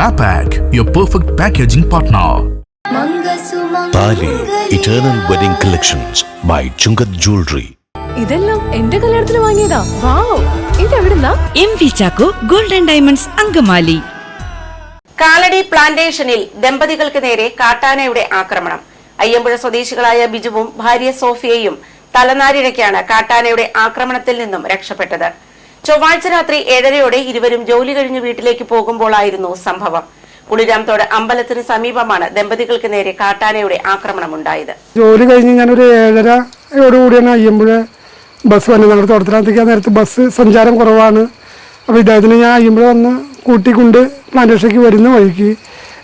Mapak, your perfect packaging partner. Tali Eternal Wedding Collections by Chungat Jewelry. ഇതെല്ലാം എന്റെ കല്യാണത്തിന് വാങ്ങിയതാ. വാവ്, ഇതെവിടുന്നാ? MV Chacko golden diamonds Angamaly. Kalady പ്ലാന്റേഷനിൽ ദമ്പതികൾക്ക് നേരെ കാട്ടാനയുടെ ആക്രമണം. അയ്യമ്പുഴ സ്വദേശികളായ ബിജുവും ഭാര്യ സോഫിയയും തലനാരിഴയ്ക്കാണ് കാട്ടാനയുടെ ആക്രമണത്തിൽ നിന്നും രക്ഷപ്പെട്ടത്. ചൊവ്വാഴ്ച രാത്രി 7:30-ഓടെ ഇരുവരും ജോലി കഴിഞ്ഞ് വീട്ടിലേക്ക് പോകുമ്പോഴായിരുന്നു സംഭവം. പുളിരാംതോട് അമ്പലത്തിന് സമീപമാണ് ദമ്പതികൾക്ക് നേരെ കാട്ടാനയുടെ ആക്രമണമുണ്ടായത്. ജോലി കഴിഞ്ഞ് ഞാനൊരു 7:30-ഓടുകൂടിയാണ് അയ്യമ്പുഴ ബസ് വന്നത്. ഞങ്ങളുടെ തോട്ടത്തിനകത്തേക്ക് നേരത്തെ ബസ് സഞ്ചാരം കുറവാണ്. അപ്പോൾ ഇദ്ദേഹത്തിന് ഞാൻ അയ്യമ്പുഴ വന്ന് കൂട്ടിക്കൊണ്ട് പ്ലാന്റേഷനിലേക്ക് വരുന്ന വഴിക്ക്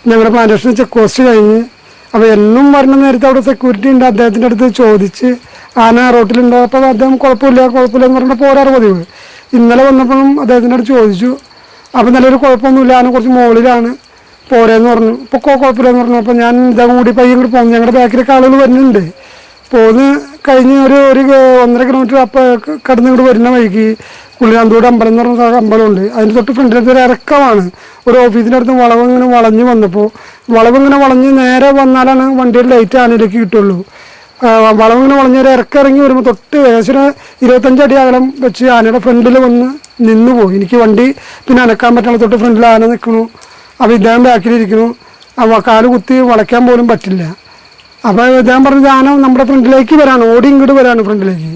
ഞങ്ങളുടെ പ്ലാന്റേഷൻ ചെക്ക് പോസ്റ്റ് കഴിഞ്ഞ് അപ്പോൾ എന്നും വരുന്ന നേരത്തെ അവിടെ സെക്യൂരിറ്റി ഉണ്ട്. അദ്ദേഹത്തിൻ്റെ അടുത്ത് ചോദിച്ച് ആന റോട്ടിലുണ്ടോ, അപ്പോൾ അദ്ദേഹം കുഴപ്പമില്ല എന്ന് പറഞ്ഞാൽ പോരാറ് പതിവ്. ഇന്നലെ വന്നപ്പോഴും അദ്ദേഹത്തിൻ്റെ അടുത്ത് ചോദിച്ചു. അപ്പോൾ നല്ലൊരു കുഴപ്പമൊന്നുമില്ല, ആന കുറച്ച് മുകളിലാണ്, പോരെന്ന് പറഞ്ഞു. ഇപ്പോൾ കുഴപ്പമില്ലെന്ന് പറഞ്ഞു. അപ്പോൾ ഞാൻ ഇദ്ദേഹം കൂടി പയ്യൻ കൂടി പോകുന്നു. ഞങ്ങളുടെ ബാക്കിലേക്ക് ആളുകൾ വരുന്നുണ്ട്. പോന്ന് കഴിഞ്ഞ് ഒരു 1.5 കിലോമീറ്റർ അപ്പോൾ കടന്ന് ഇങ്ങോട്ട് വരുന്ന വഴിക്ക് കുളിരാന്തോട് അമ്പലം എന്ന് പറഞ്ഞ അമ്പലമുണ്ട്. അതിൻ്റെ തൊട്ട് ഫ്രണ്ടിലത്തെ ഒരു ഇറക്കമാണ്. ഒരു ഓഫീസിൻ്റെ അടുത്ത് ഇങ്ങനെ വളഞ്ഞ് വന്നപ്പോൾ ഇങ്ങനെ വളഞ്ഞ് നേരെ വന്നാലാണ് വണ്ടിയുടെ ലൈറ്റ് ആനയിലേക്ക് കിട്ടുള്ളൂ. ഇങ്ങനെ വളഞ്ഞ് ഒരു ഇറങ്ങി വരുമ്പോൾ തൊട്ട് ഏകദേശം 25 അടി അകലം വെച്ച് ആനയുടെ ഫ്രണ്ടിൽ വന്ന് നിന്ന് പോയി. എനിക്ക് വണ്ടി പിന്നെ അനക്കാൻ പറ്റുള്ള തൊട്ട് ഫ്രണ്ടിൽ ആന നിൽക്കണു. അപ്പോൾ ഇദ്ദേഹം ബാക്കിലിരിക്കുന്നു. കാല് കുത്തി വളയ്ക്കാൻ പോലും പറ്റില്ല. അപ്പോൾ ഇദ്ദേഹം പറഞ്ഞത് ആന നമ്മുടെ ഫ്രണ്ടിലേക്ക് വരാണ്, ഓടി ഇങ്ങോട്ട് വരാണ് ഫ്രണ്ടിലേക്ക്.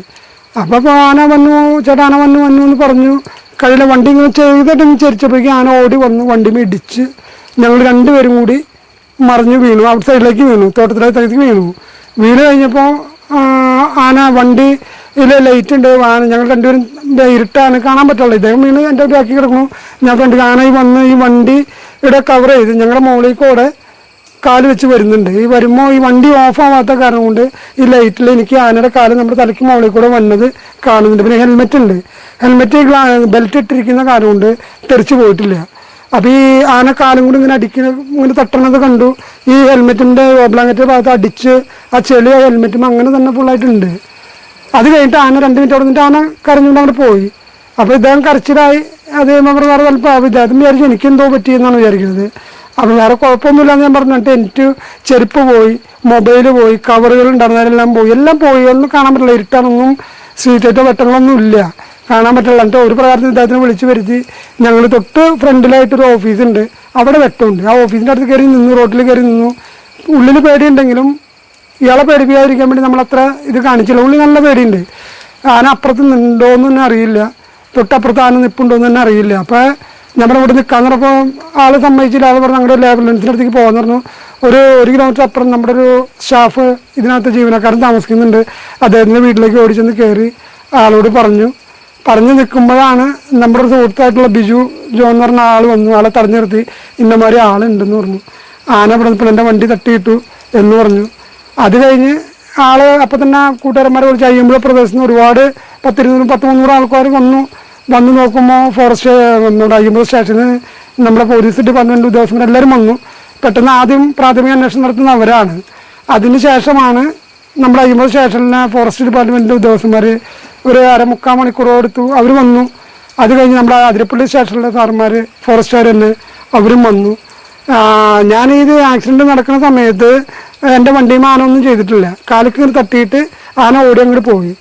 അപ്പോൾ ആന വന്നു, ചേട്ടാ ആന വന്നു എന്ന് പറഞ്ഞു. കഴിയില്ല, വണ്ടി ഇങ്ങനെ ചെയ്തിട്ട് ചരിച്ചപ്പോഴേക്കും ആന ഓടി വന്നു വണ്ടി ഇടിച്ച് ഞങ്ങൾ രണ്ടുപേരും കൂടി മറിഞ്ഞ് വീണു. ഔട്ട് സൈഡിലേക്ക് വീണു, തോട്ടത്തിലേക്ക് വീണ് കഴിഞ്ഞപ്പോൾ ആന വണ്ടിയിൽ ലൈറ്റ് ഉണ്ട്. ഞങ്ങൾ രണ്ടുപേരും ഇരുട്ടാണ്, കാണാൻ പറ്റുള്ളൂ. ഇദ്ദേഹം വീണ് എൻ്റെ ബാക്കി കിടക്കുന്നു. ഞാൻ ഫ്രണ്ട് ആന വന്ന് ഈ വണ്ടിയുടെ കവർ ചെയ്ത് ഞങ്ങളുടെ മുകളിലേക്കൂടെ കാല് വെച്ച് വരുന്നുണ്ട്. ഈ വരുമ്പോൾ ഈ വണ്ടി ഓഫ് ആവാത്ത കാരണം കൊണ്ട് ഈ ലൈറ്റിൽ എനിക്ക് ആനയുടെ കാല് നമ്മുടെ തലയ്ക്ക് മുകളിൽ കൂടെ വന്നത് കാണുന്നുണ്ട്. പിന്നെ ഹെൽമെറ്റ് ബെൽറ്റ് ഇട്ടിരിക്കുന്ന കാലം കൊണ്ട് തെറിച്ച് പോയിട്ടില്ല. അപ്പോൾ ഈ ആന കാലും കൂടി ഇങ്ങനെ തട്ടണത് കണ്ടു. ഈ ഹെൽമെറ്റിൻ്റെ ബ്ലാങ്കറ്റ് ഭാഗത്ത് അടിച്ച് ആ ചെളി ഹെൽമെറ്റും അങ്ങനെ തന്നെ ഫുള്ളായിട്ടുണ്ട്. അത് കഴിഞ്ഞിട്ട് ആന 2 മിനിറ്റ് അവിടെ നിന്നിട്ട് ആന കരഞ്ഞുകൊണ്ട് അങ്ങോട്ട് പോയി. അപ്പോൾ ഇദ്ദേഹം കരച്ചിലായി. അത് വേറെ ചിലപ്പോൾ ഇദ്ദേഹത്തിന് വിചാരിച്ചു എനിക്കെന്തോ പറ്റിയെന്നാണ് വിചാരിക്കുന്നത്. അപ്പോൾ വേറെ കുഴപ്പമൊന്നുമില്ലാന്ന് ഞാൻ പറഞ്ഞിട്ട് എനിക്ക് ചെരുപ്പ് പോയി, മൊബൈൽ പോയി, കവറുകൾ ഉണ്ടായിരുന്നതെല്ലാം പോയി, എല്ലാം പോയി. ഒന്നും കാണാൻ പറ്റില്ല, ഇരുട്ടാണൊന്നും സ്ട്രീറ്റ് ലൈറ്റോ വെട്ടങ്ങളൊന്നും ഇല്ല, കാണാൻ പറ്റില്ല. എന്നിട്ട് ഒരു പ്രകാരത്തിൽ ഇദ്ദേഹത്തിനെ വിളിച്ച് വരുത്തി ഞങ്ങൾ തൊട്ട് ഫ്രണ്ടിലായിട്ടൊരു ഓഫീസുണ്ട്, അവിടെ വെട്ടമുണ്ട്. ആ ഓഫീസിൻ്റെ അടുത്ത് കയറി നിന്നു, റോട്ടിൽ കയറി നിന്നു. ഉള്ളിൽ പേടിയുണ്ടെങ്കിലും ഇയാളെ പേടിപ്പിക്കാതിരിക്കാൻ വേണ്ടി നമ്മളത്ര ഇത് കാണിച്ചില്ല. ഉള്ളിൽ നല്ല പേടിയുണ്ട്. ആന അപ്പുറത്ത് നിന്നുണ്ടോയെന്ന് തന്നെ അറിയില്ല, തൊട്ടപ്പുറത്ത് ആന നിൽപ്പുണ്ടോയെന്ന് തന്നെ അറിയില്ല. അപ്പോൾ നമ്മുടെ ഇവിടെ നിൽക്കാന്ന് പറഞ്ഞപ്പോൾ ആൾ സമ്മതിച്ചില്ല. ആൾ പറഞ്ഞു അങ്ങോട്ട് ആംബുലൻസിൻ്റെ അടുത്തേക്ക് പോകാമെന്ന് പറഞ്ഞു. ഒരു കിലോമീറ്റർ അപ്പുറം നമ്മുടെ ഒരു സ്റ്റാഫ് ഇതിനകത്ത് ജീവനക്കാരൻ താമസിക്കുന്നുണ്ട്. അദ്ദേഹത്തിൻ്റെ വീട്ടിലേക്ക് ഓടിച്ചെന്ന് കയറി ആളോട് പറഞ്ഞു നിൽക്കുമ്പോഴാണ് നമ്മുടെ ഒരു സുഹൃത്തായിട്ടുള്ള ബിജു ജോൺ എന്ന് പറഞ്ഞ ആൾ വന്നു. ആളെ തടഞ്ഞു നിർത്തി ഇന്നമാതിരി ആളുണ്ടെന്ന് പറഞ്ഞു. ആന ഇവിടെ നിൽപ്പോൾ എൻ്റെ വണ്ടി തട്ടിയിട്ടു എന്ന് പറഞ്ഞു. അത് കഴിഞ്ഞ് ആൾ അപ്പം തന്നെ കൂട്ടുകാരന്മാരെ വിളിച്ച് അയ്യമ്പുഴ പ്രദേശത്ത് നിന്ന് ഒരുപാട് 10-300 ആൾക്കാർ വന്ന് നോക്കുമ്പോൾ ഫോറസ്റ്റ് നമ്മുടെ അയ്യമ്പുഴ സ്റ്റേഷന് നമ്മുടെ പോലീസ് ഡിപ്പാർട്ട്മെൻറ്റ് ഉദ്യോഗസ്ഥന്മാർ എല്ലാവരും വന്നു. പെട്ടെന്ന് ആദ്യം പ്രാഥമിക അന്വേഷണം നടത്തുന്ന അവരാണ്. അതിന് ശേഷമാണ് നമ്മുടെ അയ്യമ്പുഴ സ്റ്റേഷനിലെ ഫോറസ്റ്റ് ഡിപ്പാർട്ട്മെൻറ്റിൻ്റെ ഉദ്യോഗസ്ഥന്മാർ ഒരു 3/4 മണിക്കൂറോ എടുത്തു, അവർ വന്നു. അത് കഴിഞ്ഞ് നമ്മുടെ അതിരപ്പള്ളി സ്റ്റേഷനിലെ സാറന്മാർ ഫോറസ്റ്റുകാർ തന്നെ അവരും വന്നു. ഞാനിത് ആക്സിഡൻറ്റ് നടക്കുന്ന സമയത്ത് എൻ്റെ വണ്ടിയും ആനൊന്നും ചെയ്തിട്ടില്ല. കാലിക്ക് തട്ടിയിട്ട് ആന ഓടി അങ്ങോട്ട് പോയി.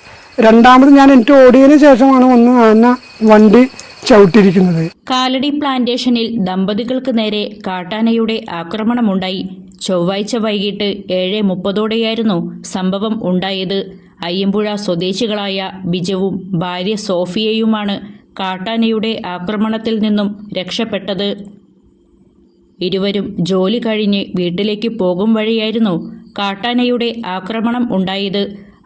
രണ്ടാമത് ഞാൻ എനിക്ക് ഓടിയതിന് ശേഷമാണ് വന്ന് ആന വണ്ടി ചവിട്ടിയിരിക്കുന്നത്. കാലടി പ്ലാന്റേഷനിൽ ദമ്പതികൾക്ക് നേരെ കാട്ടാനയുടെ ആക്രമണമുണ്ടായി. ചൊവ്വാഴ്ച വൈകിട്ട് 7:30-ഓടെയായിരുന്നു സംഭവം ഉണ്ടായത്. അയ്യമ്പുഴ സ്വദേശികളായ ബിജുവും ഭാര്യ സോഫിയയുമാണ് കാട്ടാനയുടെ ആക്രമണത്തിൽ നിന്നും രക്ഷപ്പെട്ടത്. ഇരുവരും ജോലി കഴിഞ്ഞ് വീട്ടിലേക്ക് പോകും വഴിയായിരുന്നു കാട്ടാനയുടെ ആക്രമണം ഉണ്ടായത്.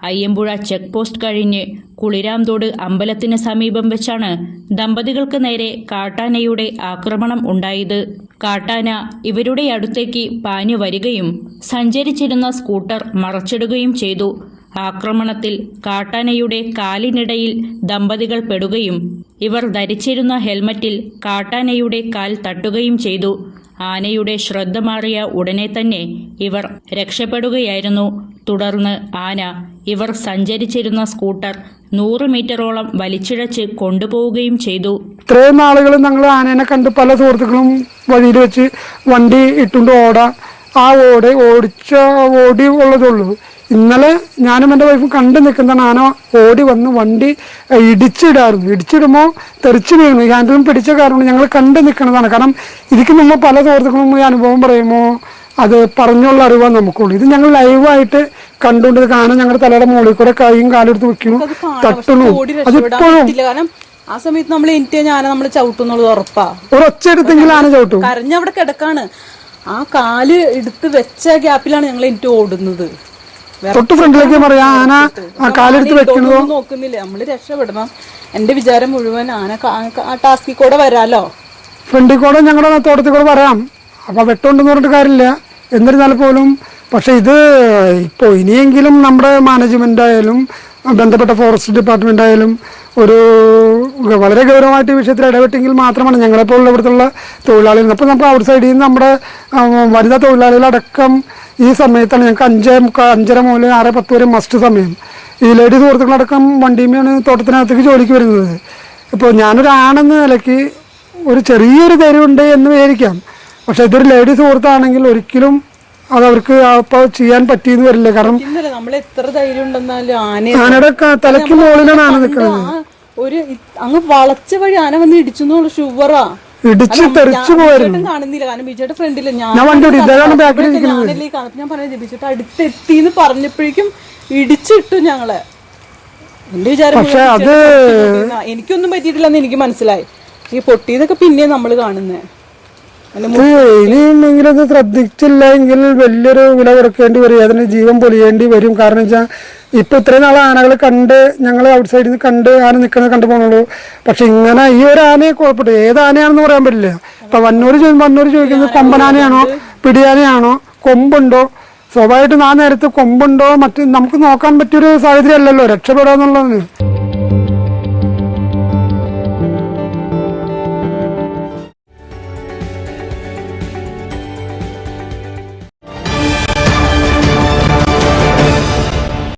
അയ്യമ്പുഴ ചെക്ക് പോസ്റ്റ് കഴിഞ്ഞ് കുളിരാംതോട് അമ്പലത്തിന് സമീപം വെച്ചാണ് ദമ്പതികൾക്ക് നേരെ കാട്ടാനയുടെ ആക്രമണം ഉണ്ടായത്. കാട്ടാന ഇവരുടെ അടുത്തേക്ക് പാഞ്ഞു വരികയും സഞ്ചരിച്ചിരുന്ന സ്കൂട്ടർ മറച്ചിടുകയും ചെയ്തു. ആക്രമണത്തിൽ കാട്ടാനയുടെ കാലിനിടയിൽ ദമ്പതികൾ പെടുകയും ഇവർ ധരിച്ചിരുന്ന ഹെൽമറ്റിൽ കാട്ടാനയുടെ കാൽ തട്ടുകയും ചെയ്തു. ആനയുടെ ശ്രദ്ധ മാറിയ ഉടനെ തന്നെ ഇവർ രക്ഷപ്പെടുകയായിരുന്നു. തുടർന്ന് ആന ഇവർ സഞ്ചരിച്ചിരുന്ന സ്കൂട്ടർ 100 മീറ്ററോളം വലിച്ചിഴച്ച് കൊണ്ടുപോവുകയും ചെയ്തു. ഇത്രയും നാളുകൾ ഞങ്ങൾ ആനേനെ കണ്ട് പല സുഹൃത്തുക്കളും വഴിയിൽ വെച്ച് വണ്ടി ഇട്ടുകൊണ്ട് ആ ഓടി ഉള്ളതുള്ളൂ. ഇന്നലെ ഞാനും എൻ്റെ വൈഫും കണ്ടു നിൽക്കുന്നതാണ് ആന ഓടി വന്ന് വണ്ടി ഇടിച്ചിടുമ്പോൾ തെറിച്ച് വീണു. ഹാൻഡിലും പിടിച്ച കാരണം ഞങ്ങൾ കണ്ടു നിൽക്കുന്നതാണ്. കാരണം ഇതിക്ക് മുമ്പ് പല സുഹൃത്തുക്കളും ഈ അനുഭവം പറയുമ്പോൾ അത് പറഞ്ഞുള്ള അറിവാണ് നമുക്കുള്ളൂ. ഇത് ഞങ്ങൾ ലൈവായിട്ട് കണ്ടുകൊണ്ട് ആന ഞങ്ങളുടെ തലയുടെ മുകളിൽ കൂടെ കൈയും കാലെടുത്ത് വെക്കുന്നു, തട്ടുന്നു. അതിപ്പോഴും ആ സമയത്ത് നമ്മൾ നമ്മൾ ചവിട്ടുന്നുള്ളത് ഉറപ്പാ. ഒരൊച്ച എടുത്തെങ്കിൽ ആന ചവിട്ടും. കരഞ്ഞവിടെ കിടക്കാണ്. ആ കാല് എടുത്ത് വെച്ച ഗ്യാപ്പിലാണ് ഞങ്ങൾ എനിക്ക് ഓടുന്നത്. തൊട്ട് ഫ്രണ്ടിലേക്ക് പറയാം ആന കാലെടുത്ത് വെക്കണതോ നോക്കുന്നില്ല. നമ്മള് രക്ഷപ്പെടണം. എന്റെ വിചാരം മുഴുവൻ ആന ആ ടാസ്കിൽ കൂടെ വരാലോ, ഫ്രണ്ടിൽ കൂടെ ഞങ്ങളുടെ തോട്ടത്തിൽ കൂടെ വരാം. അപ്പൊ വെട്ടമുണ്ടെന്ന് പറഞ്ഞിട്ട് കാര്യമില്ല. എന്നിരുന്നാൽ പോലും പക്ഷെ ഇത് ഇപ്പോൾ ഇനിയെങ്കിലും നമ്മുടെ മാനേജ്മെന്റ് ആയാലും ബന്ധപ്പെട്ട ഫോറസ്റ്റ് ഡിപ്പാർട്ട്മെന്റ് ആയാലും ഒരു വളരെ ഗൗരവമായിട്ട് ഈ വിഷയത്തിൽ ഇടപെട്ടെങ്കിൽ മാത്രമാണ് ഞങ്ങളെപ്പോലുള്ള ഇവിടുത്തെ തൊഴിലാളികൾ. അപ്പോൾ നമുക്ക് ഔട്ട് സൈഡിൽ നിന്ന് നമ്മുടെ വനിതാ തൊഴിലാളികളടക്കം ഈ സമയത്താണ് ഞങ്ങൾക്ക് 5:30 മുതൽ 6:10 വരെ മസ്റ്റ് സമയം. ഈ ലേഡി സുഹൃത്തുക്കളടക്കം വണ്ടിയുമാണ് തോട്ടത്തിനകത്തേക്ക് ജോലിക്ക് വരുന്നത്. ഇപ്പോൾ ഞാനൊരാണെന്ന നിലയ്ക്ക് ഒരു ചെറിയൊരു ധൈര്യമുണ്ട് എന്ന് വിചാരിക്കാം. പക്ഷെ ഇതൊരു ലേഡി സുഹൃത്താണെങ്കിൽ ഒരിക്കലും അതവർക്ക് അപ്പോൾ ചെയ്യാൻ പറ്റിയെന്ന് വരില്ല. കാരണം നമ്മൾ എത്ര ധൈര്യം ഉണ്ടെന്നാലും ആനയുടെ തലയ്ക്ക് മുകളിലാണ് ആന നിൽക്കുന്നത്. ഒരു അങ്ങ് വളച്ച വഴി ആന വന്ന് ഇടിച്ചെന്നുള്ള ഷുവറാ, ഇടിച്ച് തെറിച്ചു പോയിരുന്നു. കാണുന്നില്ല. കാരണം ബിജുയുടെ ഫ്രണ്ടില് ഞാൻ പറഞ്ഞു ബിജുട്ട് അടുത്തെത്തിന്ന് പറഞ്ഞപ്പോഴേക്കും ഇടിച്ചിട്ടു ഞങ്ങളെ. എന്റെ വിചാരം എനിക്കൊന്നും പറ്റിയിട്ടില്ലെന്ന് എനിക്ക് മനസ്സിലായി. ഈ പൊട്ടിയതൊക്കെ പിന്നെ നമ്മള് കാണുന്നേ. ഇനിയെങ്കിലും അത് ശ്രദ്ധിച്ചില്ല എങ്കിൽ വലിയൊരു വില കൊടുക്കേണ്ടി വരും, അതിന് ജീവൻ പൊലിയേണ്ടി വരും. കാരണം വെച്ചാൽ ഇപ്പൊ ഇത്രയും നാളെ ആനകൾ കണ്ട് ഞങ്ങൾ ഔട്ട് സൈഡിൽ നിന്ന് കണ്ട് ആന നിൽക്കുന്നത് കണ്ടു പോകണുള്ളൂ. പക്ഷെ ഇങ്ങനെ ഈ ഒരു ആനയെ കുഴപ്പമില്ല, ഏത് ആനയാണെന്ന് പറയാൻ പറ്റില്ല. ഇപ്പൊ വന്നൂര് ചോദിക്കുന്നത് കൊമ്പനാനയാണോ പിടിയാനയാണോ കൊമ്പുണ്ടോ? സ്വാഭാവികമായിട്ടും ആ നേരത്ത് കൊമ്പുണ്ടോ നമുക്ക് നോക്കാൻ പറ്റിയൊരു സാഹചര്യം അല്ലല്ലോ രക്ഷപ്പെടാന്നുള്ളതാണ്.